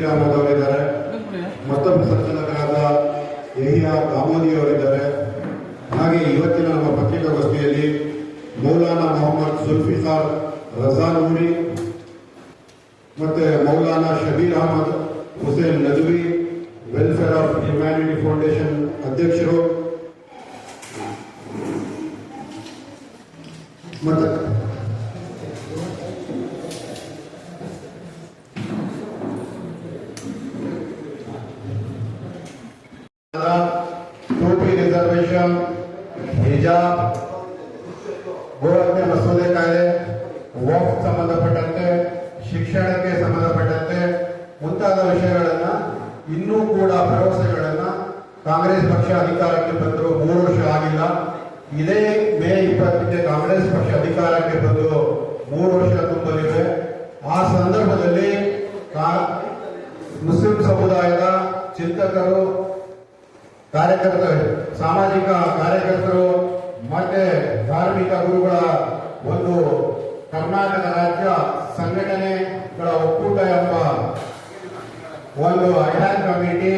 ಅವರಿದ್ದಾರೆ, ಮತ್ತೊಬ್ಬ ಸಂಚಾಲಕರಾದ ಯಹಿಯಾ ದಾಮೋದಿ ಅವರಿದ್ದಾರೆ. ಹಾಗೆ ಇವತ್ತಿನ ನಮ್ಮ ಪತ್ರಿಕಾಗೋಷ್ಠಿಯಲ್ಲಿ ಮೌಲಾನಾ ಮೊಹಮ್ಮದ್ ಜುಲ್ಫಿಕಾರ್ ರಜಾನೂರಿ ಮತ್ತೆ Maulana Shabbir Ahmad Hussain Nadvi welfare of humanity foundation ಅಧ್ಯಕ್ಷರು ಮತ್ತೆ ಟೋಪಿ ರಿಸರ್ವೇಶನ್, ಹಿಜಾಬ್, ಗೋಹತ್ಯೆ ಮಸೂದೆ ಕಾಯ್ದೆ, ವಕ್ಫ್ ಸಂಬಂಧಪಟ್ಟಂತೆ, ಶಿಕ್ಷಣಕ್ಕೆ ಸಂಬಂಧಪಟ್ಟಂತೆ ಮುಂತಾದ ವಿಷಯಗಳನ್ನ ಇನ್ನೂ ಕೂಡ ಭರವಸೆಗಳನ್ನ ಕಾಂಗ್ರೆಸ್ ಪಕ್ಷ ಅಧಿಕಾರಕ್ಕೆ ಬಂದು 3 ವರ್ಷ ಆಗಿಲ್ಲ. ಇದೇ ಮೇ 20ಕ್ಕೆ ಕಾಂಗ್ರೆಸ್ ಪಕ್ಷ ಅಧಿಕಾರಕ್ಕೆ ಬಂದು 3 ವರ್ಷ ತುಂಬಲಿದೆ. ಆ ಸಂದರ್ಭದಲ್ಲಿ ಮುಸ್ಲಿಂ ಸಮುದಾಯದ ಚಿಂತಕರು, ಕಾರ್ಯಕರ್ತರು, ಸಾಮಾಜಿಕ ಕಾರ್ಯಕರ್ತರು ಮತ್ತೆ ಧಾರ್ಮಿಕ ಗುರುಗಳ ಒಂದು ಕರ್ನಾಟಕ ರಾಜ್ಯ ಸಂಘಟನೆಗಳ ಒಕ್ಕೂಟ ಎಂಬ ಒಂದು ಅಡ್ಹಾಕ್ ಕಮಿಟಿ